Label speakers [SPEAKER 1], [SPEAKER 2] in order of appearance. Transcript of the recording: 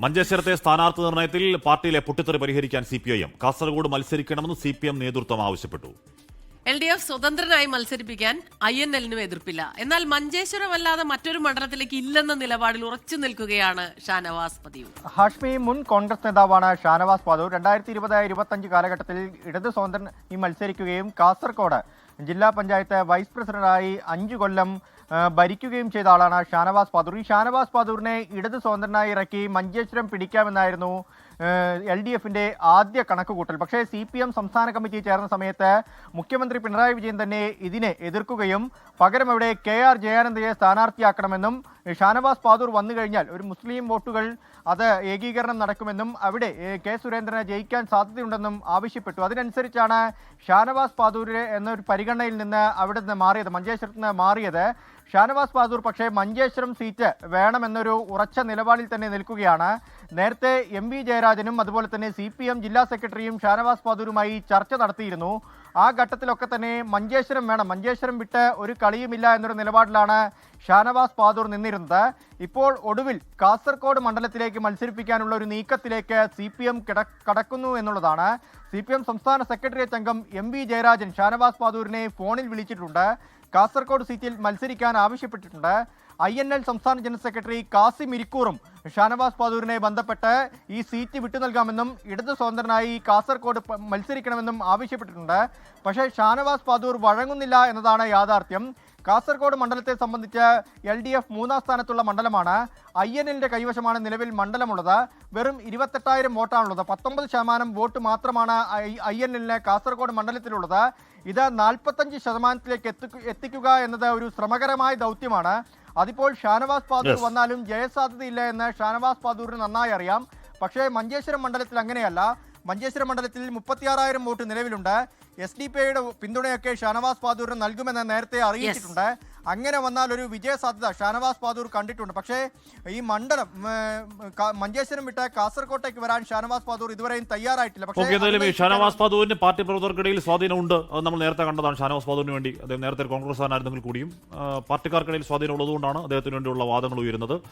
[SPEAKER 1] മഞ്ചേശ്വരത്തെ സ്ഥാനാർത്ഥി നിർണയത്തിൽ പാർട്ടിയിലെ പൊട്ടിത്തെറി പരിഹരിക്കാൻ സിപിഐഎം കാസർഗോഡ് മത്സരിക്കണമെന്ന് സിപിഎം നേതൃത്വം ആവശ്യപ്പെട്ടു.
[SPEAKER 2] LDF സ്വതന്ത്രനായി മത്സരിപ്പിക്കാൻ INL-നും എതിർപ്പില്ല. എന്നാൽ മഞ്ചേശ്വരം അല്ലാതെ മറ്റൊരു മണ്ഡലത്തിലേക്ക് ഇല്ലെന്ന നിലപാടിൽ ഉറച്ചു നിൽക്കുകയാണ് ഷാനവാസ് പതിവ്.
[SPEAKER 3] ഹാഷ്മി മുൻ കോൺഗ്രസ് നേതാവാണ് ഷാനവാസ് പദൂർ. 2020-25 കാലഘട്ടത്തിൽ ഇടത് സ്വതന്ത്രനായി മത്സരിക്കുകയും കാസർഗോഡ് ജില്ലാ പഞ്ചായത്ത് വൈസ് പ്രസിഡന്റായി 5 കൊല്ലം ഭരിക്കുകയും ചെയ്ത ആളാണ് ഷാനവാസ് പദൂർ. ഈ ഷാനവാസ് പദൂറിനെ ഇടത് സ്വതന്ത്രനായി ഇറക്കി മഞ്ചേശ്വരം പിടിക്കാമെന്നായിരുന്നു LDFന്റെ ആദ്യ കണക്കുകൂട്ടൽ. പക്ഷേ CPM സംസ്ഥാന കമ്മിറ്റി ചേർന്ന സമയത്ത് മുഖ്യമന്ത്രി പിണറായി വിജയൻ തന്നെ ഇതിനെ എതിർക്കുകയും പകരം അവിടെ KR ജയാനന്ദയെ സ്ഥാനാർത്ഥിയാക്കണമെന്നും ഷാനവാസ് പദൂർ വന്നു കഴിഞ്ഞാൽ ഒരു മുസ്ലിം വോട്ടുകൾ അത് ഏകീകരണം നടക്കുമെന്നും അവിടെ കെ സുരേന്ദ്രനെ ജയിക്കാൻ സാധ്യതയുണ്ടെന്നും ആവശ്യപ്പെട്ടു. അതിനനുസരിച്ചാണ് ഷാനവാസ് പദൂർ എന്നൊരു പരിഗണനയിൽ നിന്ന് അവിടെ നിന്ന് മാറിയത്, മഞ്ചേശ്വരത്ത് നിന്ന് മാറിയത്. ഷാനവാസ് പദൂർ പക്ഷേ മഞ്ചേശ്വരം സീറ്റ് വേണമെന്നൊരു ഉറച്ച നിലപാടിൽ തന്നെ നിൽക്കുകയാണ്. നേരത്തെ MV ജയരാജനും അതുപോലെ തന്നെ CPM ജില്ലാ സെക്രട്ടറിയും ഷാനവാസ് പദൂരുമായി ചർച്ച നടത്തിയിരുന്നു. ആ ഘട്ടത്തിലൊക്കെ തന്നെ മഞ്ചേശ്വരം വേണം, മഞ്ചേശ്വരം വിട്ട് ഒരു കളിയുമില്ല എന്നൊരു നിലപാടിലാണ് ഷാനവാസ് പദൂർ നിന്നിരുന്നത്. ഇപ്പോൾ ഒടുവിൽ കാസർഗോഡ് മണ്ഡലത്തിലേക്ക് മത്സരിപ്പിക്കാനുള്ള ഒരു നീക്കത്തിലേക്ക് CPM കടക്കുന്നു എന്നുള്ളതാണ്. CPM സംസ്ഥാന സെക്രട്ടേറിയറ്റ് അംഗം MV ജയരാജൻ ഷാനവാസ് പദൂരിനെ ഫോണിൽ വിളിച്ചിട്ടുണ്ട്. കാസർഗോഡ് സീറ്റിൽ മത്സരിക്കാൻ ആവശ്യപ്പെട്ടിട്ടുണ്ട്. INL സംസ്ഥാന ജനറൽ സെക്രട്ടറി കാസിം ഇരിക്കൂറും ഷാനവാസ് പദൂരിനെ ബന്ധപ്പെട്ട് ഈ സീറ്റ് വിട്ടു നൽകാമെന്നും ഇടത് സ്വതന്ത്രനായി കാസർഗോഡ് മത്സരിക്കണമെന്നും ആവശ്യപ്പെട്ടിട്ടുണ്ട്. പക്ഷേ ഷാനവാസ് പദൂർ വഴങ്ങുന്നില്ല എന്നതാണ് യാഥാർത്ഥ്യം. കാസർഗോഡ് മണ്ഡലത്തെ സംബന്ധിച്ച് LDF 3-ാം സ്ഥാനത്തുള്ള മണ്ഡലമാണ്. INL-ന്റെ കൈവശമാണ് നിലവിൽ മണ്ഡലമുള്ളത്. വെറും 28,000 വോട്ടാണുള്ളത്. 19% വോട്ട് മാത്രമാണ് INL-ന് കാസർഗോഡ് മണ്ഡലത്തിലുള്ളത്. ഇത് 45% എത്തിക്കുക എന്നത് ഒരു ശ്രമകരമായ ദൗത്യമാണ്. അതിപ്പോൾ ഷാനവാസ് പദൂർ വന്നാലും ജയസാധ്യതയില്ല എന്ന് ഷാനവാസ് പദൂറിന് നന്നായി അറിയാം. പക്ഷേ മഞ്ചേശ്വരം മണ്ഡലത്തിൽ അങ്ങനെയല്ല. മഞ്ചേശ്വരം മണ്ഡലത്തിൽ 36,000 വോട്ട് നിലവിലുണ്ട്. SDPIയുടെ പിന്തുണയൊക്കെ ഷാനവാസ് പദൂറിന് നൽകുമെന്ന് നേരത്തെ അറിയിച്ചിട്ടുണ്ട്. അങ്ങനെ വന്നാൽ ഒരു വിജയ സാധ്യത ഷാനവാസ് പദൂർ കണ്ടിട്ടുണ്ട്. പക്ഷേ ഈ മണ്ഡലം മഞ്ചേശ്വരം വിട്ട് കാസർകോട്ടേക്ക് വരാൻ ഷാനവാസ് പദൂർ ഇതുവരെയും തയ്യാറായിട്ടില്ല.
[SPEAKER 1] പക്ഷേ ഷാനവാസ് പദൂരിന് പാർട്ടി പ്രവർത്തകർക്കിടയിൽ സ്വാധീനമുണ്ട്. അത് നമ്മൾ നേരത്തെ കണ്ടതാണ്. ഷാനവാസ് പദൂരിന് വേണ്ടി അദ്ദേഹം നേരത്തെ കോൺഗ്രസ് ആയിരുന്നെങ്കിൽ കൂടിയും പാർട്ടിക്കാർക്കിടയിൽ സ്വാധീനം ഉള്ളതുകൊണ്ടാണ് അദ്ദേഹത്തിന് വേണ്ടിയുള്ള വാദങ്ങൾ ഉയരുന്നത്.